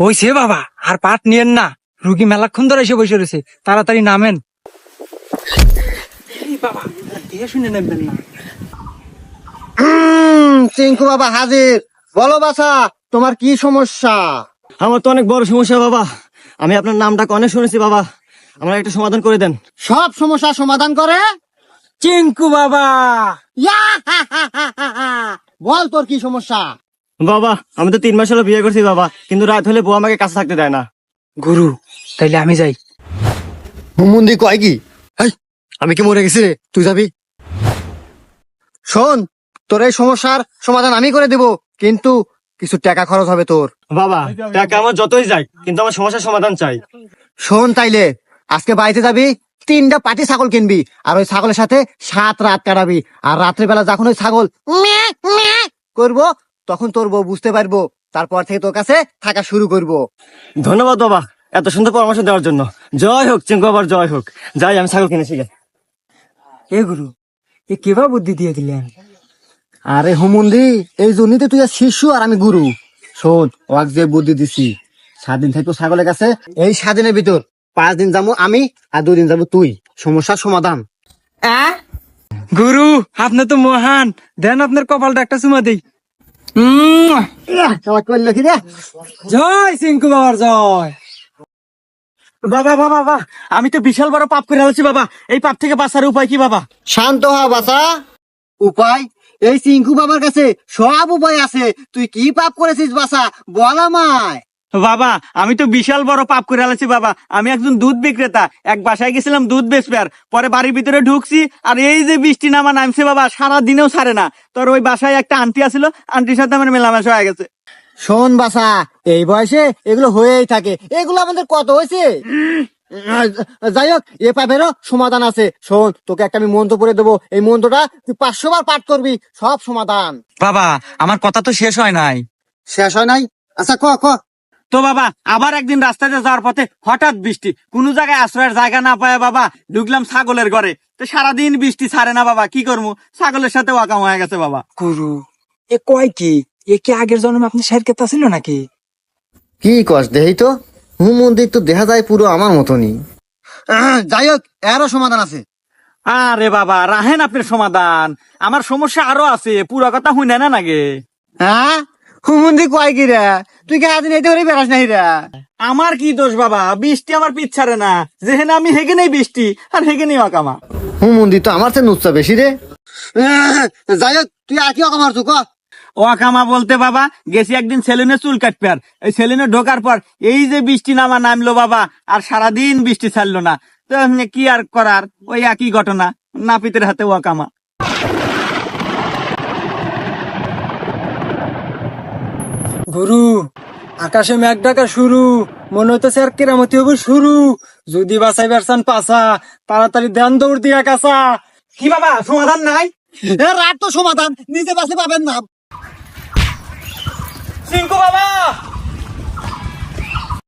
ওইছে বাবা, আর পাট নিয়েন না, রুগী মেলাক্ষণ ধরে এসে বসে রয়েছে, তাড়াতাড়ি নামেন। বাবা দেখে শুনে নেবেন না। চিঙ্কু বাবা হাজির। বলো বাছা, তোমার কি সমস্যা? আমার তো অনেক বড় সমস্যা বাবা, আমি আপনার নামটা অনেক শুনেছি বাবা, আমার একটা সমাধান করে দেন। সব সমস্যার সমাধান করে চিঙ্কু বাবা। বল তোর কি সমস্যা? বাবা আমি তো 3 মাস হলো বিয়ে করছি বাবা, কিন্তু রাত হলে বউ আমাকে কাছে থাকতে দেয় না। গুরু, তাইলে আমি যাই। হুমুন্দি কয় কি? আমি কি মরে গেছি রে? তুই যাবি? শোন, তোর এই সমস্যার সমাধান আমি করে দেব, কিন্তু কিছু টাকা খরচ হবে তোর। বাবা টাকা আমার যতই যায়, কিন্তু আমার সমস্যার সমাধান চাই। শোন তাইলে, আজকে বাড়িতে যাবি, 3টা পাটি ছাগল কিনবি, আর ওই ছাগলের সাথে 7 রাত কাটাবি, আর রাত্রে বেলা যখন ওই ছাগল ম্যাঁ ম্যাঁ করবো, তখন তোর বউ বুঝতে পারবো, তারপর থেকে তোর কাছে থাকা শুরু করবো। ধন্যবাদ বাবা এত সুন্দর পরামর্শ দেওয়ার জন্য। জয় হোক চিঙ্কু বাবার, জয় হোক। যাই আমি ছাগল কিনেছি গে। এ গুরু, এ কেবা বুদ্ধি দিয়ে দিলেন? আরে হুমুন্দি, এই জন্যই তো তুই আর শিশু আর আমি গুরু। শোন, ওয়াক যে বুদ্ধি দিছি, 7 দিন থাকবো ছাগলের কাছে, এই 7 দিনের ভিতর 5 দিন যাবো আমি, আর 2 দিন যাবো তুই। সমস্যার সমাধান। গুরু, আপনি তো মহান, দেন আপনার কপালটা একটা চুমা দেই। করলো কি রে? জয় চিঙ্কু বাবার জয়। বাবা বাবা বাবা, আমি তো বিশাল বড় পাপ করে ফেলেছি বাবা, এই পাপ থেকে বাঁচার উপায় কি বাবা? শান্ত হ বাছা। উপায়? এই চিঙ্কু বাবার কাছে সব উপায় আছে। তুই কি পাপ করেছিস বাছা, বল আমায়। বাবা আমি তো বিশাল বড় পাপ করে ফেলেছি বাবা। আমি একজন দুধ বিক্রেতা, এক বাসায় গেছিলাম দুধ বেচবার, পরে বাড়ির ভিতরে ঢুকছি, আর এই যে বৃষ্টি নামা নামছে বাবা, সারা দিনেও ছাড়ে না। তোর ওই বাসায় একটা আন্টি আছিল, আন্টির সাথে আমার মেলামেশা হয়ে গেছে। শোন বাছা, এই বয়সে এগুলো হয়েই থাকে, এগুলো আমাদের কত হয়েছে। যাই হোক, এ পাপেরও সমাধান আছে। শোন, তোকে একটা আমি মন্ত্র পড়ে দেবো, এই মন্ত্রটা তুই 500 বার পাঠ করবি, সব সমাধান। বাবা, আমার কথা তো শেষ হয় নাই। শেষ হয় নাই? আচ্ছা ক ক। তো বাবা আবার একদিন রাস্তাতে যাওয়ার পথে হঠাৎ বৃষ্টি, কোন জায়গায় আশ্রয়ের জায়গা না পায় বাবা ঢুকলাম ছাগলের ঘরে। তো সারাদিন বৃষ্টি ছাড়ে না বাবা, কি করবো, ছাগলের সাথে ওয়াকাম হয়ে গেছে বাবা। গুরু, এ কয় কি? এ কি আগের জন্মে আপনি শের কেতা ছিল নাকি? কি কস দেহি তো, হুমন্দির তো দেখা যায় পুরো আমার মতনই। যাই হোক, এরও সমাধান আছে। আরে বাবা রাহেন আপনার সমাধান, আমার সমস্যা আরো আছে, পুরো কথা শুনে না নাগে। হ্যাঁ, হুমন্দি কয় কি রে? তুই কি আদিন এইতে করে বেড়াস নাই রে? আমার কি দোষ বাবা, বৃষ্টি আমার পিছ ছাড়ে না, যেখানে আমি হেগে নেই বৃষ্টি, আর হেগে নেই ওয়াকামা। হুমন্দি তো আমার চেয়ে নুচ্ছা বেশি রে। যাই হোক, তুই আর কি অকামার তুই ক। ওয়াকামা বলতে বাবা গেছি একদিন সেলুনে চুল কাটবে, আর এই সেলুনে ঢোকার পর এই যে বৃষ্টি নামলো বাবা, আর সারাদিন বৃষ্টি ছাড়লো না। তো কি আর করার, ওই একই ঘটনা, নাপিতের হাতে ওয়াকামা। গুরু, আকাশে মেঘ ডাকা শুরু, মনে হইতেছে আর কেরামতি হবে শুরু। যদি বাঁচাই বেরসান পাছা, তাড়াতাড়ি ধ্যান দৌড় দিয়া কাছা। কি বাবা সমাধান নাই? রাত তো সমাধান, নিজে বাসে পাবেন না। চিঙ্কু বাবা